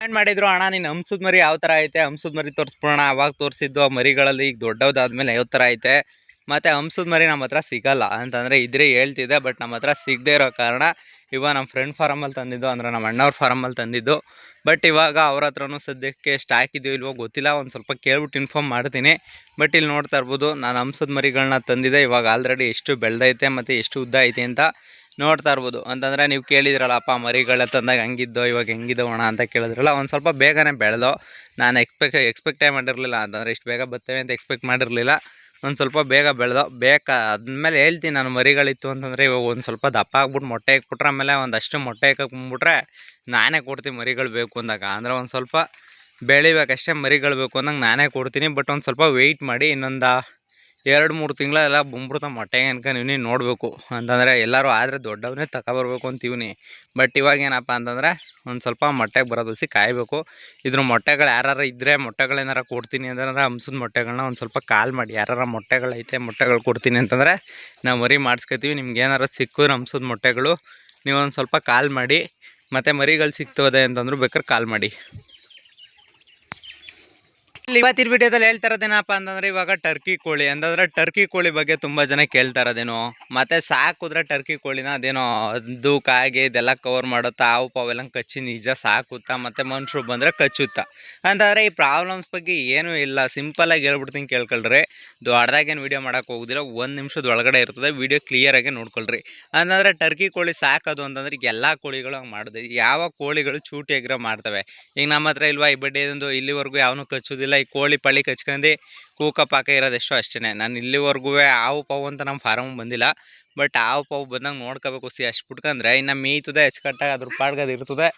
Comment ಮಾಡಿದ್ರು ಅಣ್ಣ ನೀನು ಹಂಸದ ಮರಿ ಯಾವ ಥರ ಐತೆ ಹಂಸದ ಮರಿ ತೋರಿಸ್ಬಿಡೋಣ. ಅವಾಗ ತೋರಿಸಿದ್ದು ಆ ಮರಿಗಳಲ್ಲಿ ಈಗ ದೊಡ್ಡದಾದ್ಮೇಲೆ ಯಾವ ಥರ ಐತೆ. ಮತ್ತು ಹಂಸದ ಮರಿ ನಮ್ಮ ಹತ್ರ ಸಿಗಲ್ಲ ಅಂತಂದರೆ ಇದ್ರೆ ಹೇಳ್ತಿದ್ದೆ, ಬಟ್ ನಮ್ಮ ಹತ್ರ ಸಿಗದೇ ಇರೋ ಕಾರಣ ಇವಾಗ ನಮ್ಮ ಫ್ರೆಂಡ್ ಫಾರಮಲ್ಲಿ ತಂದಿದ್ದು, ಅಂದರೆ ನಮ್ಮ ಅಣ್ಣವ್ರ ಫಾರಮಲ್ಲಿ ತಂದಿದ್ದು. ಬಟ್ ಇವಾಗ ಅವ್ರ ಹತ್ರನೂ ಸದ್ಯಕ್ಕೆ ಸ್ಟಾಕ್ ಇದೆಯೋ ಇಲ್ವೋ ಗೊತ್ತಿಲ್ಲ, ಒಂದು ಸ್ವಲ್ಪ ಕೇಳ್ಬಿಟ್ಟು ಇನ್ಫಾರ್ಮ್ ಮಾಡ್ತೀನಿ. ಬಟ್ ಇಲ್ಲಿ ನೋಡ್ತಾ ಇರ್ಬೋದು ನಾನು ಹಂಸದ ಮರಿಗಳನ್ನ ತಂದಿದ್ದೆ. ಇವಾಗ ಆಲ್ರೆಡಿ ಎಷ್ಟು ಬೆಳೆದೈತೆ ಮತ್ತು ಎಷ್ಟು ಉದ್ದ ಐತೆ ಅಂತ ನೋಡ್ತಾ ಇರ್ಬೋದು. ಅಂತಂದರೆ ನೀವು ಕೇಳಿದ್ರಲ್ಲಪ್ಪ ಮರಿಗಳ ತಂದಾಗ ಹಂಗಿದ್ದೋ ಇವಾಗ ಹೆಂಗಿದ್ದೋಣ ಅಂತ ಕೇಳಿದ್ರಲ್ಲ, ಒಂದು ಸ್ವಲ್ಪ ಬೇಗನೆ ಬೆಳೆದೋ. ನಾನು ಎಕ್ಸ್ಪೆಕ್ಟೇ ಮಾಡಿರಲಿಲ್ಲ, ಅಂತಂದರೆ ಇಷ್ಟು ಬೇಗ ಬರ್ತೇವೆ ಅಂತ ಎಕ್ಸ್ಪೆಕ್ಟ್ ಮಾಡಿರಲಿಲ್ಲ. ಒಂದು ಸ್ವಲ್ಪ ಬೇಗ ಬೆಳೆದೋ. ಅದ್ಮೇಲೆ ಹೇಳ್ತೀನಿ ನಾನು, ಮರಿಗಳಿತ್ತು ಅಂತಂದರೆ ಇವಾಗ ಒಂದು ಸ್ವಲ್ಪ ದಪ್ಪ ಆಗ್ಬಿಟ್ಟು ಮೊಟ್ಟೆ ಇಕ್ಬಿಟ್ರೆ ಆಮೇಲೆ ಒಂದಷ್ಟು ಮೊಟ್ಟೆ ಇಕ್ಕೊಂಬಿಟ್ರೆ ನಾನೇ ಕೊಡ್ತೀನಿ ಮರಿಗಳು ಬೇಕು ಅಂದಾಗ. ಅಂದರೆ ಒಂದು ಸ್ವಲ್ಪ ಬೆಳಿಬೇಕಷ್ಟೇ ಮರಿಗಳು ಬೇಕು ಅಂದಂಗೆ ನಾನೇ ಕೊಡ್ತೀನಿ. ಬಟ್ ಒಂದು ಸ್ವಲ್ಪ ವೆಯ್ಟ್ ಮಾಡಿ, ಇನ್ನೊಂದು 2-3 ತಿಂಗಳೆಲ್ಲ ಬಂದ್ಬಿಡ್ತಾ ಮೊಟ್ಟೆಗೆ ಅನ್ಕೊಂಡು ನೋಡಬೇಕು. ಅಂತಂದರೆ ಎಲ್ಲರೂ ಆದರೆ ದೊಡ್ಡವನ್ನೇ ತಗೊಬರ್ಬೇಕು ಅಂತೀವ್ನಿ. ಬಟ್ ಇವಾಗ ಏನಪ್ಪ ಅಂತಂದರೆ ಒಂದು ಸ್ವಲ್ಪ ಮೊಟ್ಟೆಗೆ ಬರೋದಸಿ ಕಾಯಬೇಕು. ಇದ್ರ ಮೊಟ್ಟೆಗಳು ಯಾರು ಇದ್ದರೆ ಮೊಟ್ಟೆಗಳೇನಾರು ಕೊಡ್ತೀನಿ ಅಂತಂದರೆ ಹಂಸದ ಮೊಟ್ಟೆಗಳನ್ನ ಒಂದು ಸ್ವಲ್ಪ ಕಾಲ್ ಮಾಡಿ, ಯಾರು ಮೊಟ್ಟೆಗಳೈತೆ ಮೊಟ್ಟೆಗಳು ಕೊಡ್ತೀನಿ ಅಂತಂದರೆ ನಾವು ಮರಿ ಮಾಡಿಸ್ಕೊತೀವಿ. ನಿಮ್ಗೆ ಏನಾರು ಸಿಕ್ಕಿದ್ರೆ ಹಂಸದ ಮೊಟ್ಟೆಗಳು ನೀವೊಂದು ಸ್ವಲ್ಪ ಕಾಲ್ ಮಾಡಿ. ಮತ್ತು ಮರಿಗಳು ಸಿಗ್ತದೆ ಅಂತಂದ್ರು ಬೇಕಾದ್ರೆ ಕಾಲ್ ಮಾಡಿ. ಇವತ್ತಿನ ವಿಡಿಯೋದಲ್ಲಿ ಹೇಳ್ತಾ ಇರೋದೇನಪ್ಪ ಅಂತಂದರೆ ಇವಾಗ ಟರ್ಕಿ ಕೋಳಿ, ಅಂತಂದರೆ ಟರ್ಕಿ ಕೋಳಿ ಬಗ್ಗೆ ತುಂಬ ಜನ ಕೇಳ್ತಾ ಇರೋದೇನು, ಮತ್ತು ಸಾಕುದ್ರೆ ಟರ್ಕಿ ಕೋಳಿನ ಅದೇನೋ ಅದು ಕಾಗೆ ಇದೆಲ್ಲ ಕವರ್ ಮಾಡುತ್ತಾ, ಹಾವು ಪಾವೆಲ್ಲ ಕಚ್ಚಿ ನಿಜ ಸಾಕುತ್ತಾ, ಮತ್ತು ಮನುಷ್ಯರು ಬಂದರೆ ಕಚ್ಚುತ್ತಾ ಅಂತಂದರೆ ಈ ಪ್ರಾಬ್ಲಮ್ಸ್ ಬಗ್ಗೆ ಏನೂ ಇಲ್ಲ. ಸಿಂಪಲಾಗಿ ಹೇಳ್ಬಿಡ್ತೀನಿ ಕೇಳ್ಕೊಳ್ರಿ. ದೊಡ್ಡದಾಗೇನು ವೀಡಿಯೋ ಮಾಡೋಕೆ ಹೋಗೋದಿಲ್ಲ, 1 ನಿಮಿಷದ ಒಳಗಡೆ ಇರ್ತದೆ. ವೀಡಿಯೋ ಕ್ಲಿಯರಾಗಿ ನೋಡ್ಕೊಳ್ರಿ. ಅಂತಂದರೆ ಟರ್ಕಿ ಕೋಳಿ ಸಾಕೋದು ಅಂತಂದ್ರೆ ಎಲ್ಲ ಕೋಳಿಗಳು ಹಂಗೆ ಮಾಡೋದು. ಯಾವ ಕೋಳಿಗಳು ಚೂಟಿಯಾಗಿರೋ ಮಾಡ್ತವೆ. ಈಗ ನಮ್ಮ ಹತ್ರ ಇಲ್ವಾ ಈ ಬಡ್ಡಿಯೊಂದು ಇಲ್ಲಿವರೆಗೂ ಯಾವನು ಕಚ್ಚೋದಿಲ್ಲ. ಈ ಕೋಳಿ ಪಳ್ಳಿ ಕಚ್ಕೊಂಡು ಕೂಕ ಪಾಕ ಇರೋದೆಷ್ಟೋ ಅಷ್ಟೇ. ನಾನು ಇಲ್ಲಿವರೆಗೂ ಹಾವು ಪಾವು ಅಂತ ನಮ್ಮ ಫಾರಮ್ ಬಂದಿಲ್ಲ. ಬಟ್ ಹಾವು ಪಾವು ಬಂದಂಗೆ ನೋಡ್ಕೋಬೇಕು. ಅಷ್ಟು ಬಿಟ್ಕೊಂಡ್ರೆ ಇನ್ನು ಮೇಯ್ತದೆ ಅಚ್ಚುಕಟ್ಟಾಗಿ ಅದ್ರ ಪಾಡ್ಗೆ ಅದು ಇರ್ತದೆ.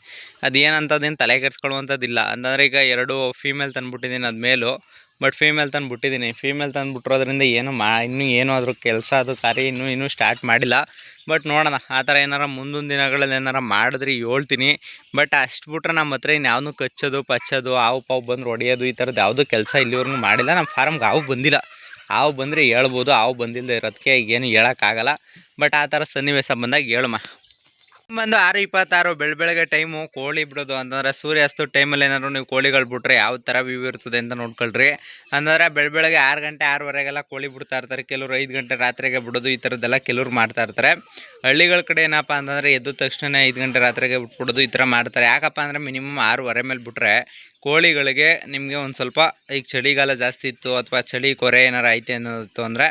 ಅದೇನಂತದೇನು ತಲೆ ಕೆಡ್ಸ್ಕೊಳ್ಳುವಂಥದ್ದಿಲ್ಲ. ಅಂತಂದರೆ ಈಗ 2 ಫೀಮೇಲ್ ತಂದುಬಿಟ್ಟಿದ್ದೀನಿ ಅದು ಮೇಲು. ಬಟ್ ಫೀಮೇಲ್ ತಂದುಬಿಟ್ಟಿದ್ದೀನಿ. ಫೀಮೇಲ್ ತಂದುಬಿಟ್ಟಿರೋದ್ರಿಂದ ಇನ್ನೂ ಏನೂ ಅದ್ರ ಕೆಲಸ ಅದು ಕಾರ್ಯ ಇನ್ನೂ ಸ್ಟಾರ್ಟ್ ಮಾಡಿಲ್ಲ. ಬಟ್ ನೋಡೋಣ, ಆ ಥರ ಏನಾರ ಮುಂದಿನ ದಿನಗಳಲ್ಲಿ ಏನಾರ ಮಾಡಿದ್ರೆ ಹೇಳ್ತೀನಿ. ಬಟ್ ಅಷ್ಟು ಬಿಟ್ರೆ ನಮ್ಮ ಹತ್ರ ಇನ್ಯಾವನು ಕಚ್ಚೋದು ಪಚ್ಚೋದು ಹಾವು ಪಾವು ಬಂದು ಹೊಡೆಯೋದು ಈ ಥರದ್ದು ಯಾವುದೂ ಕೆಲಸ ಇಲ್ಲಿವರೆಗೂ ಮಾಡಿಲ್ಲ. ನಮ್ಮ ಫಾರಮ್ಗೆ ಹಾವು ಬಂದಿಲ್ಲ. ಹಾವು ಬಂದರೆ ಹೇಳ್ಬೋದು, ಹಾವು ಬಂದಿಲ್ಲದೆ ಇರೋದಕ್ಕೆ ಏನು ಹೇಳೋಕ್ಕಾಗಲ್ಲ. ಬಟ್ ಆ ಥರ ಸನ್ನಿವೇಶ ಬಂದಾಗ ಹೇಳಮ್ಮ. ಬಂದು 6:26 ಬೆಳಗ್ಗೆ ಟೈಮು ಕೋಳಿ ಬಿಡೋದು. ಅಂತಂದರೆ ಸೂರ್ಯಾಸ್ತ ಟೈಮಲ್ಲಿ ಏನಾದ್ರು ನೀವು ಕೋಳಿಗಳು ಬಿಟ್ರೆ ಯಾವ ಥರ ವ್ಯೂ ಇರ್ತದೆ ಅಂತ ನೋಡ್ಕೊಳ್ರಿ. ಅಂದರೆ ಬೆಳಗ್ಗೆ 6 ಗಂಟೆ 6:30ಗೆಲ್ಲ ಕೋಳಿ ಬಿಡ್ತಾ ಇರ್ತಾರೆ. ಕೆಲವರು 5 ಗಂಟೆ ರಾತ್ರಿಗೆ ಬಿಡೋದು ಈ ಥರದ್ದೆಲ್ಲ ಕೆಲವ್ರು ಮಾಡ್ತಾ ಇರ್ತಾರೆ. ಹಳ್ಳಿಗಳ ಕಡೆ ಏನಪ್ಪ ಅಂತಂದರೆ ಎದ್ದ ತಕ್ಷಣ 5 ಗಂಟೆ ರಾತ್ರಿಗೆ ಬಿಟ್ಬಿಡೋದು ಈ ಥರ ಮಾಡ್ತಾರೆ. ಯಾಕಪ್ಪ ಅಂದರೆ ಮಿನಿಮಮ್ 6:30 ಮೇಲೆ ಬಿಟ್ಟರೆ ಕೋಳಿಗಳಿಗೆ ನಿಮಗೆ ಒಂದು ಸ್ವಲ್ಪ, ಈಗ ಚಳಿಗಾಲ ಜಾಸ್ತಿ ಇತ್ತು ಅಥವಾ ಚಳಿ ಕೊರೆ ಏನಾರು ಐತೆ ಅನ್ನೋದು ಅಂದರೆ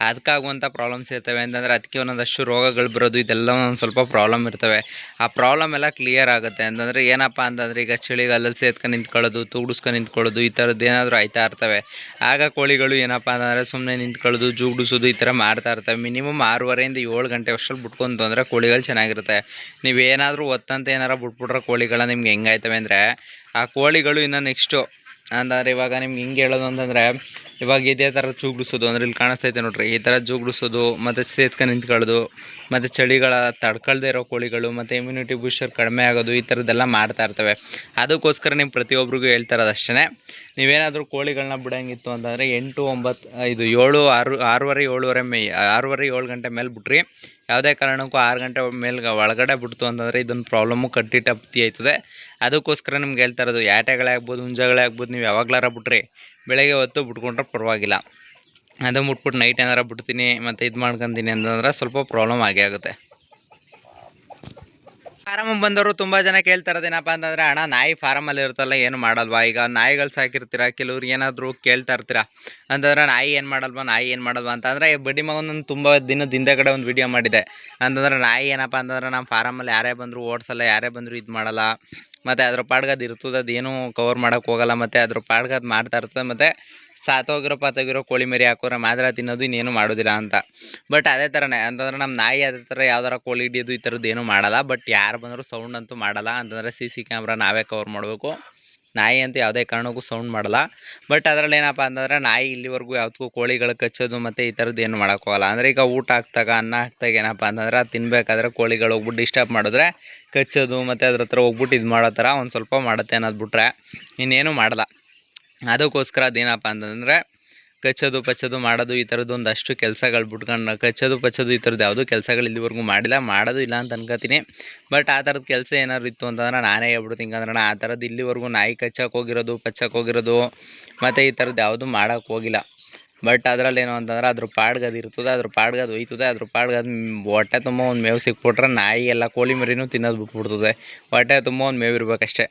ಅದಕ್ಕಾಗುವಂಥ ಪ್ರಾಬ್ಲಮ್ಸ್ ಇರ್ತವೆ. ಅಂತಂದರೆ ಅದಕ್ಕೆ ಒಂದೊಂದಷ್ಟು ರೋಗಗಳು ಬರೋದು ಇದೆಲ್ಲ ಒಂದು ಸ್ವಲ್ಪ ಪ್ರಾಬ್ಲಮ್ ಇರ್ತವೆ. ಆ ಪ್ರಾಬ್ಲಮ್ ಎಲ್ಲ ಕ್ಲಿಯರ್ ಆಗುತ್ತೆ. ಅಂತಂದರೆ ಏನಪ್ಪ ಅಂತಂದರೆ ಈಗ ಚಳಿಗಾಲದಲ್ಲಿ ಸೇದ್ಕೊಂಡು ನಿಂತ್ಕೊಳ್ಳೋದು, ತೂಗಿಸ್ಕೊಂಡು ನಿಂತ್ಕೊಳ್ಳೋದು ಈ ಥರದ್ದು ಏನಾದರೂ ಆಯ್ತಾ ಇರ್ತವೆ. ಆಗ ಕೋಳಿಗಳು ಏನಪ್ಪ ಅಂತಂದರೆ ಸುಮ್ಮನೆ ನಿಂತ್ಕೊಳ್ಳೋದು ಜೂಗಿಡಿಸೋದು ಈ ಥರ ಮಾಡ್ತಾ ಇರ್ತವೆ. ಮಿನಿಮಮ್ 6:30ಯಿಂದ 7 ಗಂಟೆ ಅಷ್ಟರಲ್ಲಿ ಬಿಟ್ಕೊಂತು ಅಂದರೆ ಕೋಳಿಗಳು ಚೆನ್ನಾಗಿರುತ್ತೆ. ನೀವೇನಾದರೂ ಒತ್ತಂತ ಏನಾರು ಬಿಟ್ಬಿಟ್ರೆ ಕೋಳಿಗಳ ನಿಮ್ಗೆ ಹೆಂಗಾಯ್ತವೆ ಅಂದರೆ ಆ ಕೋಳಿಗಳು ಇನ್ನು ನೆಕ್ಸ್ಟು ಅಂದರೆ ಇವಾಗ ನಿಮ್ಗೆ ಹಿಂಗೆ ಹೇಳೋದು ಅಂತಂದರೆ ಇವಾಗ ಇದೇ ಥರ ಜೂಗಿಡಿಸೋದು, ಅಂದರೆ ಇಲ್ಲಿ ಕಾಣಿಸ್ತೈತೆ ನೋಡ್ರಿ, ಈ ಥರ ಜೂಗಿಡಿಸೋದು ಮತ್ತು ಸೇದ್ಕೊಂಡು ನಿಂತ್ಕೊಳ್ಳೋದು ಮತ್ತು ಚಳಿಗಳ ತಡ್ಕೊಳ್ದೇ ಇರೋ ಕೋಳಿಗಳು ಮತ್ತು ಇಮ್ಯುನಿಟಿ ಬೂಸ್ಟರ್ ಕಡಿಮೆ ಆಗೋದು ಈ ಥರದ್ದೆಲ್ಲ ಮಾಡ್ತಾ ಇರ್ತವೆ. ಅದಕ್ಕೋಸ್ಕರ ನೀವು ಪ್ರತಿಯೊಬ್ಬರಿಗೂ ಹೇಳ್ತಾ ಇರೋದು ಅಷ್ಟೇ. ನೀವೇನಾದರೂ ಕೋಳಿಗಳನ್ನ ಬಿಡೋಂಗಿತ್ತು ಅಂತಂದರೆ 8, 9, 5, 7, 6, 6:30, 7:30 7 ಗಂಟೆ ಮೇಲೆ ಬಿಟ್ರಿ. ಯಾವುದೇ ಕಾರಣಕ್ಕೂ 6 ಗಂಟೆ ಮೇಲೆ ಒಳಗಡೆ ಬಿಡ್ತು ಅಂತಂದರೆ ಇದೊಂದು ಪ್ರಾಬ್ಲಮ್ಮು ಕಟ್ಟಿಟ್ಟಪ್ತಿ ಆಯ್ತದೆ. ಅದಕ್ಕೋಸ್ಕರ ನಿಮ್ಗೆ ಹೇಳ್ತಾ ಇರೋದು, ಯಾಟೆಗಳೇ ಆಗ್ಬೋದು ಹುಂಜಗಳೇ ಆಗ್ಬೋದು, ನೀವು ಯಾವಾಗಲಾರ ಬಿಟ್ರಿ ಬೆಳಗ್ಗೆ ಹೊತ್ತು ಬಿಟ್ಕೊಂಡ್ರೆ ಪರವಾಗಿಲ್ಲ. ಅದು ಮುಟ್ಬಿಟ್ಟು ನೈಟ್ ಏನಾರ ಬಿಡ್ತೀನಿ ಮತ್ತು ಇದು ಮಾಡ್ಕೊತೀನಿ ಅಂತಂದ್ರೆ ಸ್ವಲ್ಪ ಪ್ರಾಬ್ಲಮ್ ಆಗೇ ಆಗುತ್ತೆ. ಫಾರಮ್ ಬಂದವರು ತುಂಬ ಜನ ಕೇಳ್ತಾ ಇರೋದೇನಪ್ಪ ಅಂತಂದರೆ ಅಣ್ಣ ನಾಯಿ ಫಾರಮಲ್ಲಿ ಇರುತ್ತಲ್ಲ ಏನು ಮಾಡಲ್ವಾ? ಈಗ ನಾಯಿಗಳು ಸಾಕಿರ್ತೀರ, ಕೆಲವ್ರು ಏನಾದರೂ ಕೇಳ್ತಾ ಇರ್ತೀರ ಅಂತಂದರೆ ನಾಯಿ ಏನು ಮಾಡಲ್ವಾ ಅಂತ. ಅಂದರೆ ಬಡ್ಡಿ ಮಗನೊಂದು ತುಂಬ ದಿನದ ಹಿಂದೆಗಡೆ ಒಂದು ವಿಡಿಯೋ ಮಾಡಿದೆ. ಅಂತಂದರೆ ನಾಯಿ ಏನಪ್ಪ ಅಂತಂದರೆ ನಮ್ಮ ಫಾರಮಲ್ಲಿ ಯಾರೇ ಬಂದರೂ ಓಡಿಸಲ್ಲ, ಯಾರೇ ಬಂದರೂ ಇದು ಮಾಡಲ್ಲ, ಮತ್ತು ಅದ್ರ ಪಾಡ್ಗೆ ಅದು ಇರ್ತದೆ, ಅದೇನೂ ಕವರ್ ಮಾಡೋಕ್ಕೆ ಹೋಗಲ್ಲ, ಮತ್ತು ಅದ್ರ ಪಾಡ್ಗೆ ಅದು ಮಾಡ್ತಾ ಇರ್ತದೆ. ಮತ್ತು ಪಾತೋಗಿರೋ ಕೋಳಿ ಮರಿ ಹಾಕೋರೆ ಮಾತ್ರ ತಿನ್ನೋದು, ಇನ್ನೇನು ಮಾಡೋದಿಲ್ಲ ಅಂತ. ಬಟ್ ಅದೇ ಥರನೇ ಅಂತಂದರೆ ನಮ್ಮ ನಾಯಿ ಅದೇ ಥರ ಯಾವ್ದಾರ ಕೋಳಿ ಹಿಡಿಯೋದು ಈ ಥರದ್ದು ಏನೂ ಮಾಡಲ್ಲ. ಬಟ್ ಯಾರು ಬಂದರೂ ಸೌಂಡ್ ಅಂತೂ ಮಾಡಲ್ಲ. ಅಂತಂದರೆ CC ಕ್ಯಾಮ್ರಾ ನಾವೇ ಕವರ್ ಮಾಡಬೇಕು. ನಾಯಿ ಅಂತೂ ಯಾವುದೇ ಕಾರಣಕ್ಕೂ ಸೌಂಡ್ ಮಾಡಲ್ಲ. ಬಟ್ ಅದರಲ್ಲಿ ಏನಪ್ಪ ಅಂತಂದರೆ ನಾಯಿ ಇಲ್ಲಿವರೆಗೂ ಯಾವುದಕ್ಕೂ ಕೋಳಿಗಳು ಕಚ್ಚೋದು ಮತ್ತು ಈ ಥರದ್ದು ಏನು ಮಾಡೋಕ್ಕೋಗಲ್ಲ. ಅಂದರೆ ಈಗ ಊಟ ಹಾಕ್ದಾಗ ಅನ್ನ ಹಾಕ್ದಾಗ ಏನಪ್ಪ ಅಂತಂದರೆ ಅದು ತಿನ್ನಬೇಕಾದ್ರೆ ಕೋಳಿಗಳು ಹೋಗ್ಬಿಟ್ಟು ಡಿಸ್ಟರ್ಬ್ ಮಾಡಿದ್ರೆ ಕಚ್ಚೋದು ಮತ್ತು ಅದ್ರ ಹತ್ರ ಹೋಗ್ಬಿಟ್ಟು ಇದು ಮಾಡೋ ಥರ ಒಂದು ಸ್ವಲ್ಪ ಮಾಡುತ್ತೆ ಅನ್ನೋದು ಬಿಟ್ರೆ ಇನ್ನೇನು ಮಾಡಲ್ಲ. ಅದಕ್ಕೋಸ್ಕರ ಅದೇನಪ್ಪ ಅಂತಂದರೆ ಕಚ್ಚೋದು ಪಚ್ಚೋದು ಮಾಡೋದು ಈ ಥರದ್ದು ಒಂದಷ್ಟು ಕೆಲಸಗಳು ಬಿಟ್ಕೊಂಡು ಕಚ್ಚೋದು ಪಚ್ಚೋದು ಈ ಥರದ್ದು ಯಾವುದೂ ಕೆಲಸಗಳು ಇಲ್ಲಿವರೆಗೂ ಮಾಡಿಲ್ಲ, ಮಾಡೋದು ಇಲ್ಲ ಅಂತ ಅನ್ಕೋತೀನಿ. ಬಟ್ ಆ ಥರದ ಕೆಲಸ ಏನಾದ್ರು ಇತ್ತು ಅಂತಂದ್ರೆ ನಾನೇ ಹೇಳ್ಬಿಡ್ತೀನಿ ಅಂದ್ರೆ ಆ ಥರದ್ದು ಇಲ್ಲಿವರೆಗೂ ನಾಯಿ ಕಚ್ಚಕ್ಕೆ ಹೋಗಿರೋದು ಪಚ್ಚಕ್ಕೆ ಹೋಗಿರೋದು ಮತ್ತು ಈ ಥರದ್ದು ಯಾವುದೂ ಮಾಡೋಕ್ಕೆ ಹೋಗಿಲ್ಲ. ಬಟ್ ಅದರಲ್ಲೇನು ಅಂತಂದ್ರೆ ಅದ್ರ ಪಾಡ್ಗೆ ಅದು ಇರ್ತದೆ, ಅದ್ರ ಪಾಡ್ಗೆ ಅದು ಒಯ್ತದೆ, ಅದ್ರ ಪಾಡ್ಗೆ ಅದು ಹೊಟ್ಟೆ ತುಂಬ ಒಂದು ಮೇವು ಸಿಕ್ಬಿಟ್ರೆ ನಾಯಿ ಎಲ್ಲ ಕೋಳಿ ಮರಿನೂ ತಿನ್ನೋದು ಬಿಟ್ಬಿಡ್ತದೆ. ಹೊಟ್ಟೆ ತುಂಬ ಒಂದು ಮೇವು ಇರಬೇಕಷ್ಟೇ.